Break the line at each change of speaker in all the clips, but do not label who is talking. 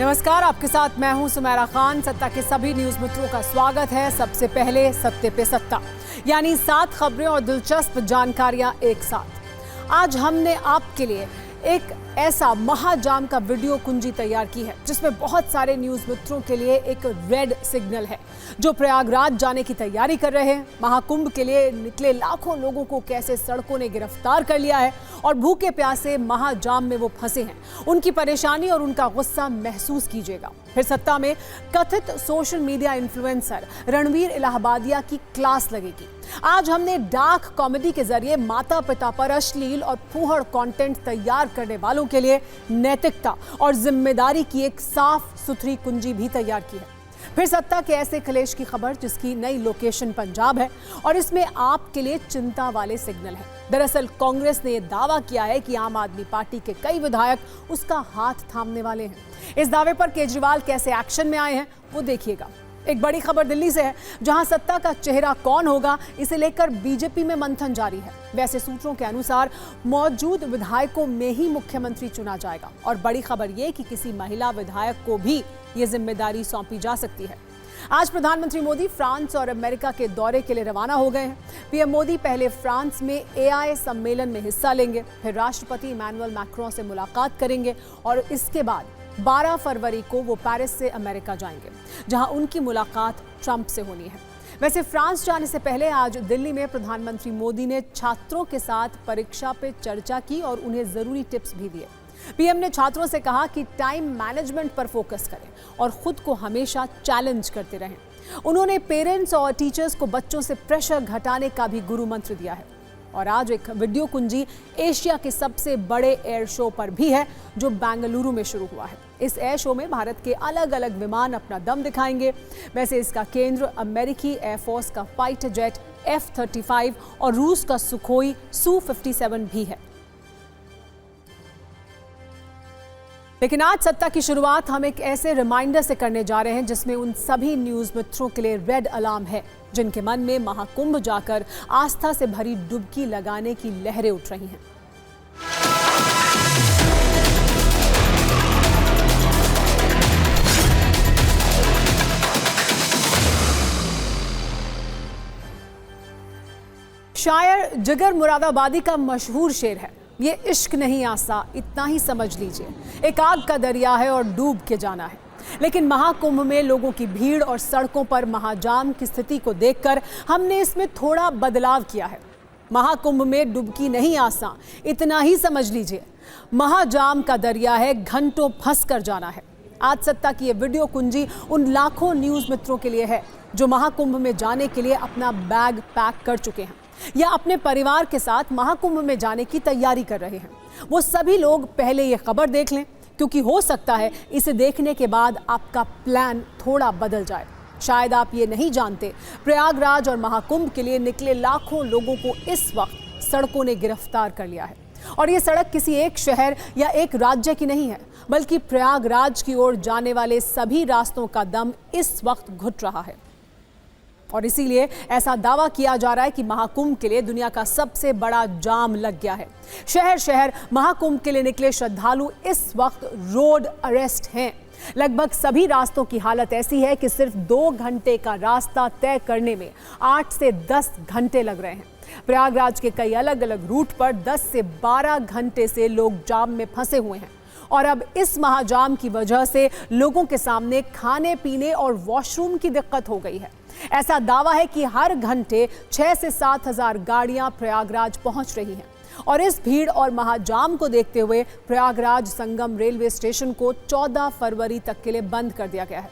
नमस्कार, आपके साथ मैं हूं सुमेरा खान। सत्ता के सभी न्यूज मित्रों का स्वागत है। सबसे पहले सत्ते पे सत्ता, यानी 7 खबरें और दिलचस्प जानकारियां एक साथ। आज हमने आपके लिए एक ऐसा महाजाम का वीडियो कुंजी तैयार की है जिसमें बहुत सारे न्यूज मित्रों के लिए एक रेड सिग्नल है जो प्रयागराज जाने की तैयारी कर रहे हैं। महाकुंभ के लिए निकले लाखों लोगों को कैसे सड़कों ने गिरफ्तार कर लिया है और भूखे प्यासे महाजाम में वो फंसे हैं, उनकी परेशानी और उनका गुस्सा महसूस कीजिएगा। फिर सत्ता में कथित social media influencer Ranveer Allahbadia की क्लास लगेगी। आज हमने डार्क कॉमेडी के जरिए माता पिता पर अश्लील और फूहड़ कंटेंट तैयार करने वालों के लिए नैतिकता और जिम्मेदारी की एक साफ सुथरी कुंजी भी तैयार की है। फिर सत्ता के ऐसे कलेश की खबर जिसकी नई लोकेशन पंजाब है और इसमें आपके लिए चिंता वाले सिग्नल है। दरअसल कांग्रेस ने यह दावा किया है कि आम आदमी पार्टी के कई विधायक उसका हाथ थामने वाले हैं। इस दावे पर केजरीवाल कैसे एक्शन में आए हैं वो देखिएगा। एक बड़ी खबर दिल्ली से है, जहां सत्ता का चेहरा कौन होगा इसे लेकर बीजेपी में मंथन जारी है। वैसे सूत्रों के अनुसार मौजूद विधायकों में ही मुख्यमंत्री चुना जाएगा और बड़ी खबर यह कि किसी महिला विधायक को भी ये जिम्मेदारी सौंपी जा सकती है। आज प्रधानमंत्री मोदी फ्रांस और अमेरिका के दौरे के लिए रवाना हो गए हैं। पीएम मोदी पहले फ्रांस में एआई सम्मेलन में हिस्सा लेंगे, फिर राष्ट्रपति इमैनुअल मैक्रों से मुलाकात करेंगे और इसके बाद 12 फरवरी को वो पेरिस से अमेरिका जाएंगे, जहां उनकी मुलाकात ट्रंप से होनी है। वैसे फ्रांस जाने से पहले आज दिल्ली में प्रधानमंत्री मोदी ने छात्रों के साथ परीक्षा पे चर्चा की और उन्हें जरूरी टिप्स भी दिए। पीएम ने छात्रों से कहा कि टाइम मैनेजमेंट पर फोकस करें और खुद को हमेशा चैलेंज करते रहें। उन्होंने पेरेंट्स और टीचर्स को बच्चों से प्रेशर घटाने का भी गुरु मंत्र दिया है। और आज एक वीडियो कुंजी एशिया के सबसे बड़े एयर शो पर भी है जो बेंगलुरु में शुरू हुआ है। इस एयर शो में भारत के अलग अलग विमान अपना दम दिखाएंगे। वैसे इसका केंद्र अमेरिकी एयरफोर्स का फाइटर जेट F-35 और रूस का सुखोई Su-57 भी है। लेकिन आज सत्ता की शुरुआत हम एक ऐसे रिमाइंडर से करने जा रहे हैं जिसमें उन सभी न्यूज मित्रों के लिए रेड अलार्म है जिनके मन में महाकुंभ जाकर आस्था से भरी डुबकी लगाने की लहरें उठ रही हैं। शायर जिगर मुरादाबादी का मशहूर शेर है, ये इश्क नहीं आसा इतना ही समझ लीजिए, एक आग का दरिया है और डूब के जाना है। लेकिन महाकुंभ में लोगों की भीड़ और सड़कों पर महाजाम की स्थिति को देखकर हमने इसमें थोड़ा बदलाव किया है। महाकुंभ में डुबकी नहीं आसा इतना ही समझ लीजिए, महाजाम का दरिया है, घंटों फंस कर जाना है। आज सत्ता की ये वीडियो कुंजी उन लाखों न्यूज मित्रों के लिए है जो महाकुंभ में जाने के लिए अपना बैग पैक कर चुके हैं या अपने परिवार के साथ महाकुंभ में जाने की तैयारी कर रहे हैं। वो सभी लोग पहले ये खबर देख लें क्योंकि हो सकता है इसे देखने के बाद आपका प्लान थोड़ा बदल जाए। शायद आप ये नहीं जानते, प्रयागराज और महाकुंभ के लिए निकले लाखों लोगों को इस वक्त सड़कों ने गिरफ्तार कर लिया है और ये सड़क किसी एक शहर या एक राज्य की नहीं है, बल्कि प्रयागराज की ओर जाने वाले सभी रास्तों का दम इस वक्त घुट रहा है। और इसीलिए ऐसा दावा किया जा रहा है कि महाकुंभ के लिए दुनिया का सबसे बड़ा जाम लग गया है। शहर शहर महाकुंभ के लिए निकले श्रद्धालु इस वक्त रोड अरेस्ट हैं। लगभग सभी रास्तों की हालत ऐसी है कि सिर्फ 2 घंटे का रास्ता तय करने में 8 से 10 घंटे लग रहे हैं। प्रयागराज के कई अलग अलग रूट पर 10 से 12 घंटे से लोग जाम में फंसे हुए हैं और अब इस महाजाम की वजह से लोगों के सामने खाने पीने और वॉशरूम की दिक्कत हो गई है। ऐसा दावा है कि हर घंटे 6 से 7 हजार गाड़ियां प्रयागराज पहुंच रही हैं और इस भीड़ और महाजाम को देखते हुए प्रयागराज संगम रेलवे स्टेशन को 14 फरवरी तक के लिए बंद कर दिया गया है।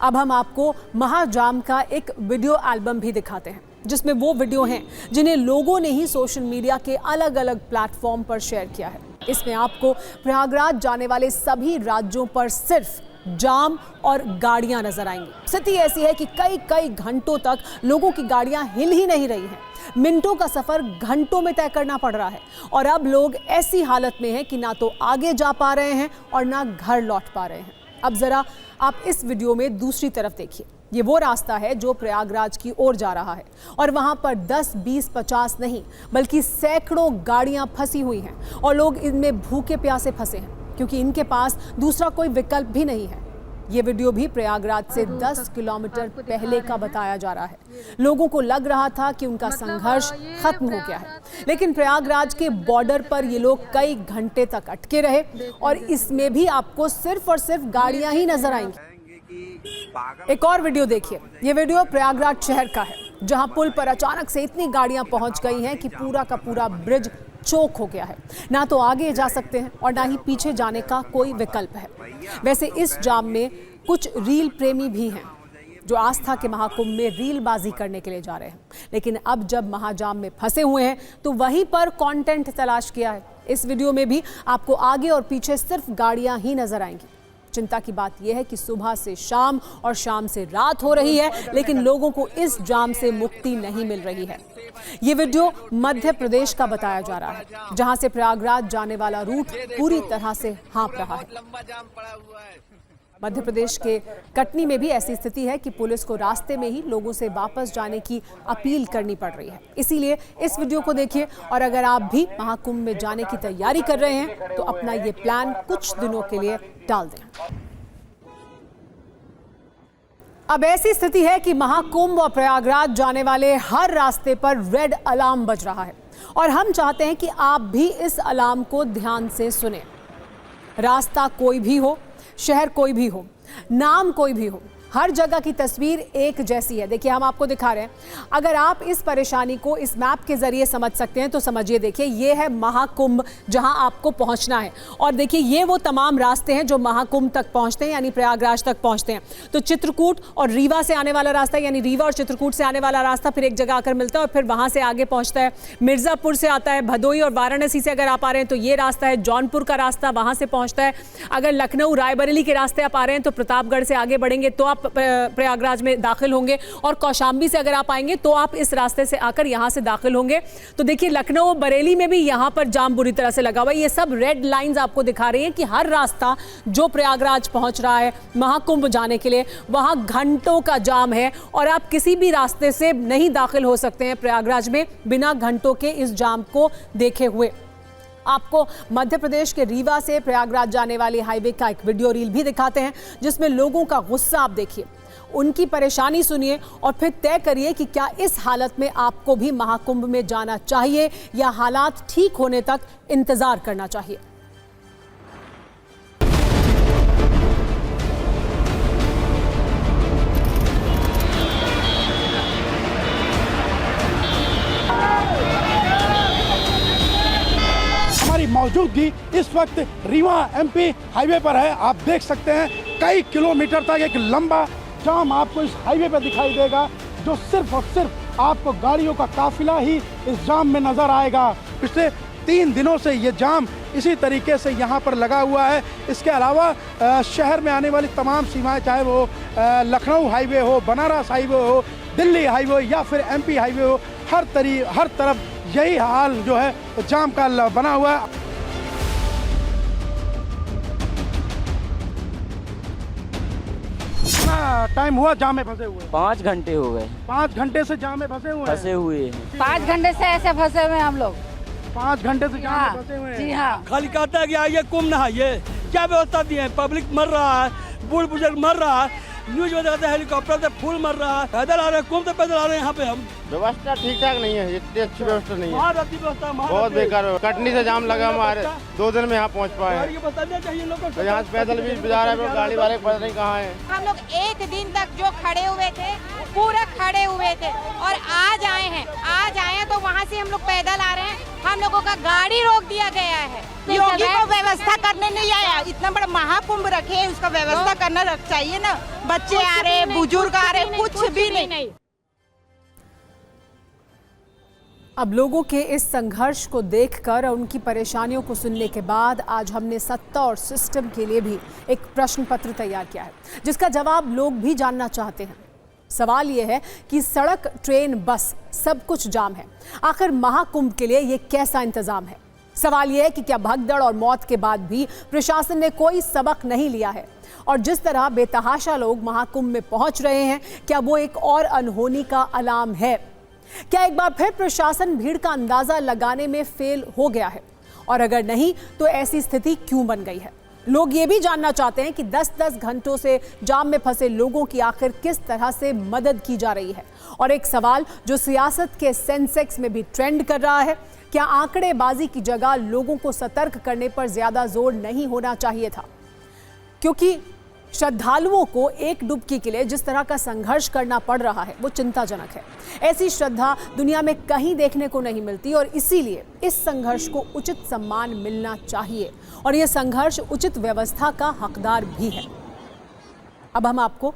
अब हम आपको महाजाम का एक वीडियो एल्बम भी दिखाते हैं जिसमें वो वीडियो हैं जिन्हें लोगों ने ही सोशल मीडिया के अलग अलग प्लेटफॉर्म पर शेयर किया है। इसमें आपको प्रयागराज जाने वाले सभी राज्यों पर सिर्फ जाम और गाड़ियां नजर आएंगी। स्थिति ऐसी है कि कई घंटों तक लोगों की गाड़ियां हिल ही नहीं रही हैं। मिनटों का सफर घंटों में तय करना पड़ रहा है और अब लोग ऐसी हालत में हैं कि ना तो आगे जा पा रहे हैं और ना घर लौट पा रहे हैं। अब जरा आप इस वीडियो में दूसरी तरफ देखिए। ये वो रास्ता है जो प्रयागराज की ओर जा रहा है और वहां पर 10, 20, 50 नहीं बल्कि सैकड़ों गाड़ियां फंसी हुई हैं और लोग इनमें भूखे प्यासे फंसे हैं। क्योंकि इनके पास दूसरा कोई विकल्प भी नहीं है। ये वीडियो भी प्रयागराज से 10 किलोमीटर पहले का बताया जा रहा है। लोगों को लग रहा था कि उनका संघर्ष खत्म हो गया है, लेकिन प्रयागराज के बॉर्डर पर ये लोग कई घंटे तक अटके रहे और इसमें भी आपको सिर्फ और सिर्फ गाड़ियां ही नजर आएंगी। एक और वीडियो देखिए। ये वीडियो प्रयागराज शहर का है, जहां पुल पर अचानक से इतनी गाड़ियां पहुंच गई हैं कि पूरा का पूरा ब्रिज चौक हो गया है। ना तो आगे जा सकते हैं और ना ही पीछे जाने का कोई विकल्प है। वैसे इस जाम में कुछ रील प्रेमी भी हैं जो आस्था के महाकुंभ में रीलबाजी करने के लिए जा रहे हैं, लेकिन अब जब महाजाम में फंसे हुए हैं तो वहीं पर कंटेंट तलाश किया है। इस वीडियो में भी आपको आगे और पीछे सिर्फ गाड़ियां ही नजर आएंगी। चिंता की बात यह है कि सुबह से शाम और शाम से रात हो रही है, लेकिन लोगों को इस जाम से मुक्ति नहीं मिल रही है। ये वीडियो मध्य प्रदेश का बताया जा रहा है, जहां से प्रयागराज जाने वाला रूट पूरी तरह से हाँप रहा है। मध्य प्रदेश के कटनी में भी ऐसी स्थिति है कि पुलिस को रास्ते में ही लोगों से वापस जाने की अपील करनी पड़ रही है। इसीलिए इस वीडियो को देखिए और अगर आप भी महाकुंभ में जाने की तैयारी कर रहे हैं तो अपना ये प्लान कुछ दिनों के लिए टाल दें। अब ऐसी स्थिति है कि महाकुंभ और प्रयागराज जाने वाले हर रास्ते पर रेड अलार्म बज रहा है और हम चाहते हैं कि आप भी इस अलार्म को ध्यान से सुने। रास्ता कोई भी हो, शहर कोई भी हो, नाम कोई भी हो, हर जगह की तस्वीर एक जैसी है। देखिए, हम आपको दिखा रहे हैं। अगर आप इस परेशानी को इस मैप के जरिए समझ सकते हैं तो समझिए। देखिए, ये है महाकुंभ जहां आपको पहुंचना है और देखिए ये वो तमाम रास्ते हैं जो महाकुंभ तक पहुंचते हैं, यानी प्रयागराज तक पहुंचते हैं। तो चित्रकूट और रीवा से आने वाला रास्ता, यानी रीवा और चित्रकूट से आने वाला रास्ता फिर एक जगह आकर मिलता है और फिर वहां से आगे पहुंचता है। मिर्जापुर से आता है, भदोही और वाराणसी से अगर आप आ रहे हैं तो ये रास्ता है। जौनपुर का रास्ता वहां से पहुंचता है। अगर लखनऊ रायबरेली के रास्ते आप आ रहे हैं तो प्रतापगढ़ से आगे बढ़ेंगे तो आप प्रयागराज में दाखिल होंगे और कौशाम्बी से अगर आप आएंगे तो आप इस रास्ते से आकर यहां से दाखिल होंगे। तो देखिए, लखनऊ बरेली में भी यहां पर जाम बुरी तरह से लगा हुआ है। ये सब रेड लाइंस आपको दिखा रही हैं कि हर रास्ता जो प्रयागराज पहुंच रहा है महाकुंभ जाने के लिए, वहां घंटों का जाम है और आप किसी भी रास्ते से नहीं दाखिल हो सकते हैं प्रयागराज में बिना घंटों के इस जाम को देखे हुए। आपको मध्य प्रदेश के रीवा से प्रयागराज जाने वाली हाईवे का एक वीडियो रील भी दिखाते हैं जिसमें लोगों का गुस्सा आप देखिए, उनकी परेशानी सुनिए और फिर तय करिए कि क्या इस हालत में आपको भी महाकुंभ में जाना चाहिए या हालात ठीक होने तक इंतजार करना चाहिए।
हमारी मौजूदगी इस वक्त रीवा एमपी हाईवे पर है। आप देख सकते हैं कई किलोमीटर तक एक लंबा जाम आपको इस हाईवे पर दिखाई देगा, जो सिर्फ और सिर्फ आपको गाड़ियों का काफिला ही इस जाम में नजर आएगा। पिछले 3 दिनों से ये जाम इसी तरीके से यहाँ पर लगा हुआ है। इसके अलावा शहर में आने वाली तमाम सीमाएं, चाहे वो लखनऊ हाईवे हो, बनारस हाईवे हो, दिल्ली हाईवे या फिर एमपी हाईवे हो, हर तरफ यही हाल जो है जाम का बना हुआ है। टाइम हुआ जाम में फंसे हुए?
5 घंटे हो गए।
5 घंटे से जाम में फंसे हुए हैं।
5 घंटे से ऐसे फंसे हुए हम लोग।
5 घंटे से जाम में फंसे हुए हैं।
जी हाँ।
खाली कहता है कि आइए कुंभ नहाइए, क्या व्यवस्था दी है? पब्लिक मर रहा है, बूढ़ बुजुर्ग मर रहा है, न्यूज में दिखाते हैं हेलीकॉप्टर से फूल मर रहा है, पैदल आ रहे हैं, कुंभ से पैदल आ रहे हैं। यहाँ पे हम
व्यवस्था ठीक ठाक नहीं है, इतनी अच्छी व्यवस्था नहीं है,
महारथी व्यवस्था
बहुत बेकार। कटनी से जाम लगा, हमारे 2 दिन में यहाँ पहुँच पाए। तो यहाँ से पैदल भी जा रहे हैं, गाड़ी वाले पता नहीं कहाँ है।
हम लोग 1 दिन तक जो खड़े हुए थे, पूरा खड़े हुए थे और आज आए हैं तो वहाँ से हम लोग पैदल आ रहे हैं। हम लोगों का गाड़ी रोक दिया गया है। योगी को व्यवस्था करने नहीं आया, इतना बड़ा महाकुंभ रखे, उसका व्यवस्था करना चाहिए ना। बच्चे आ रहे, बुजुर्ग आ रहे, कुछ भी नहीं।
अब लोगों के इस संघर्ष को देखकर और उनकी परेशानियों को सुनने के बाद आज हमने सत्ता और सिस्टम के लिए भी एक प्रश्न पत्र तैयार किया है, जिसका जवाब लोग भी जानना चाहते हैं। सवाल यह है कि सड़क, ट्रेन, बस सब कुछ जाम है। आखिर महाकुंभ के लिए ये कैसा इंतजाम है? सवाल यह है कि क्या भगदड़ और मौत के बाद भी प्रशासन ने कोई सबक नहीं लिया है? और जिस तरह बेतहाशा लोग महाकुंभ में पहुंच रहे हैं, क्या वो एक और अनहोनी का अलार्म है? क्या एक बार फिर प्रशासन भीड़ का अंदाजा लगाने में फेल हो गया है? और अगर नहीं तो ऐसी स्थिति क्यों बन गई है? लोग ये भी जानना चाहते हैं कि 10-10 घंटों से जाम में फंसे लोगों की आखिर किस तरह से मदद की जा रही है। और एक सवाल जो सियासत के सेंसेक्स में भी ट्रेंड कर रहा है, क्या आंकड़ेबाजी की जगह लोगों को सतर्क करने पर ज्यादा जोर नहीं होना चाहिए था? क्योंकि श्रद्धालुओं को एक डुबकी के लिए जिस तरह का संघर्ष करना पड़ रहा है वो चिंताजनक है। ऐसी श्रद्धा दुनिया में कहीं देखने को नहीं मिलती और इसीलिए इस संघर्ष को उचित सम्मान मिलना चाहिए और यह संघर्ष उचित व्यवस्था का हकदार भी है। अब हम आपको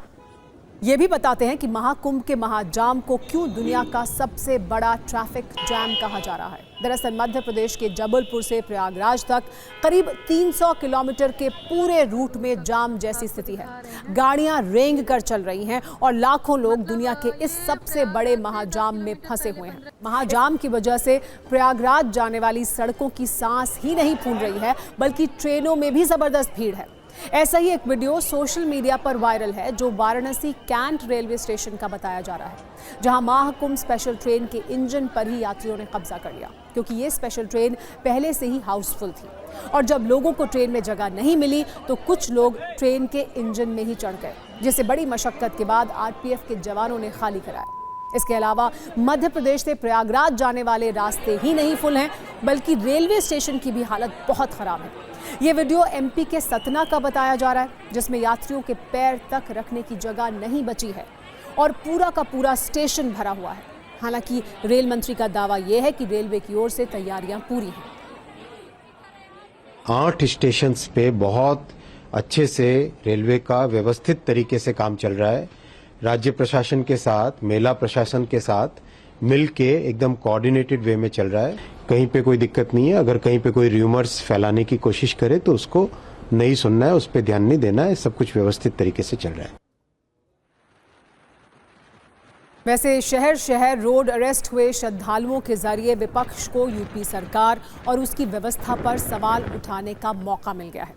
ये भी बताते हैं कि महाकुंभ के महाजाम को क्यों दुनिया का सबसे बड़ा ट्रैफिक जैम कहा जा रहा है। दरअसल मध्य प्रदेश के जबलपुर से प्रयागराज तक करीब 300 किलोमीटर के पूरे रूट में जाम जैसी स्थिति है। गाड़ियां रेंग कर चल रही हैं और लाखों लोग दुनिया के इस सबसे बड़े महाजाम में फंसे हुए हैं। महाजाम की वजह से प्रयागराज जाने वाली सड़कों की सांस ही नहीं फूल रही है, बल्कि ट्रेनों में भी जबरदस्त भीड़ है। ऐसा ही एक वीडियो सोशल मीडिया पर वायरल है जो वाराणसी कैंट रेलवे स्टेशन का बताया जा रहा है, जहां महाकुंभ स्पेशल ट्रेन के इंजन पर ही यात्रियों ने कब्जा कर लिया, क्योंकि ये स्पेशल ट्रेन पहले से ही हाउसफुल थी और जब लोगों को ट्रेन में जगह नहीं मिली तो कुछ लोग ट्रेन के इंजन में ही चढ़ गए, जिसे बड़ी मशक्कत के बाद आरपीएफ के जवानों ने खाली कराया। इसके अलावा मध्य प्रदेश से प्रयागराज जाने वाले रास्ते ही नहीं फुल हैं, बल्कि रेलवे स्टेशन की भी हालत बहुत खराब है। ये वीडियो एमपी के सतना का बताया जा रहा है, जिसमें यात्रियों के पैर तक रखने की जगह नहीं बची है और पूरा का पूरा स्टेशन भरा हुआ है। हालांकि रेल मंत्री का दावा यह है कि रेलवे की ओर से तैयारियां पूरी हैं।
8 स्टेशंस पे बहुत अच्छे से रेलवे का व्यवस्थित तरीके से काम चल रहा है। राज्य प्रशासन के साथ, मेला प्रशासन के साथ मिलके एकदम कोऑर्डिनेटेड वे में चल रहा है। कहीं पे कोई दिक्कत नहीं है। अगर कहीं पे कोई र्यूमर्स फैलाने की कोशिश करे तो उसको नहीं सुनना है, उस पर ध्यान नहीं देना है। सब कुछ व्यवस्थित तरीके से चल रहा है।
वैसे शहर शहर रोड अरेस्ट हुए श्रद्धालुओं के जरिए विपक्ष को यूपी सरकार और उसकी व्यवस्था पर सवाल उठाने का मौका मिल गया है।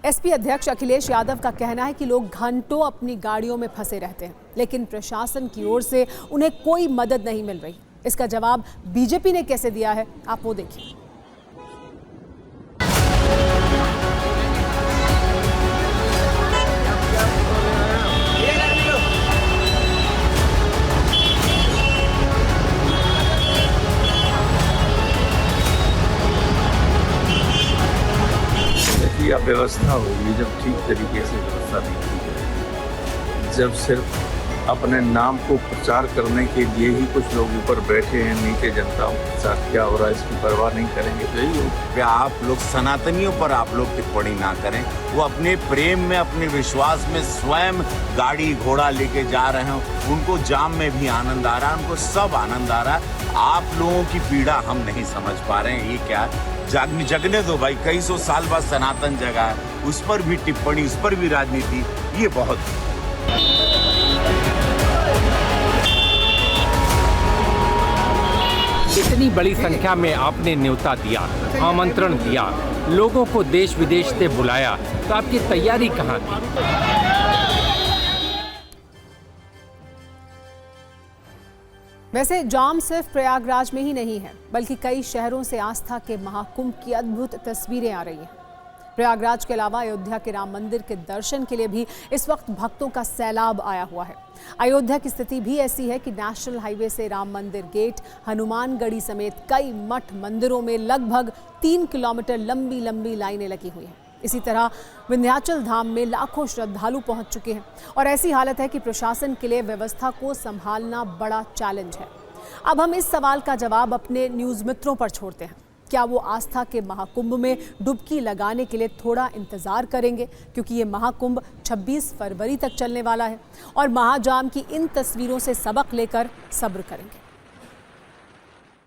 एसपी अध्यक्ष अखिलेश यादव का कहना है कि लोग घंटों अपनी गाड़ियों में फंसे रहते हैं, लेकिन प्रशासन की ओर से उन्हें कोई मदद नहीं मिल रही। इसका जवाब बीजेपी ने कैसे दिया है, आप वो देखिए।
व्यवस्था होगी जब ठीक तरीके से व्यवस्था नहीं की जाएगी। जब सिर्फ अपने नाम को प्रचार करने के लिए ही कुछ लोग ऊपर बैठे हैं, नीचे जनता के साथ क्या हो रहा है इसकी परवाह नहीं करेंगे तो यही होगा।
आप लोग सनातनियों पर आप लोग टिप्पणी ना करें। वो अपने प्रेम में, अपने विश्वास में स्वयं गाड़ी घोड़ा लेके जा रहे हैं, उनको जाम में भी आनंद आ रहा है, उनको सब आनंद आ रहा है। आप लोगों की पीड़ा हम नहीं समझ पा रहे हैं। ये क्या जगने दो भाई, कई सौ साल बाद सनातन जगह है, उस पर भी टिप्पणी, उस पर भी राजनीति, ये बहुत।
इतनी बड़ी संख्या में आपने न्योता दिया, आमंत्रण दिया, लोगों को देश विदेश से बुलाया, तो आपकी तैयारी कहाँ थी?
वैसे जाम सिर्फ प्रयागराज में ही नहीं है, बल्कि कई शहरों से आस्था के महाकुंभ की अद्भुत तस्वीरें आ रही हैं। प्रयागराज के अलावा अयोध्या के राम मंदिर के दर्शन के लिए भी इस वक्त भक्तों का सैलाब आया हुआ है। अयोध्या की स्थिति भी ऐसी है कि नेशनल हाईवे से राम मंदिर गेट, हनुमानगढ़ी समेत कई मठ मंदिरों में लगभग 3 किलोमीटर लंबी लंबी लाइनें लगी हुई हैं। इसी तरह विंध्याचल धाम में लाखों श्रद्धालु पहुंच चुके हैं और ऐसी हालत है कि प्रशासन के लिए व्यवस्था को संभालना बड़ा चैलेंज है। अब हम इस सवाल का जवाब अपने न्यूज़ मित्रों पर छोड़ते हैं। क्या वो आस्था के महाकुंभ में डुबकी लगाने के लिए थोड़ा इंतजार करेंगे, क्योंकि ये महाकुंभ 26 फरवरी तक चलने वाला है और महाजाम की इन तस्वीरों से सबक लेकर सब्र करेंगे।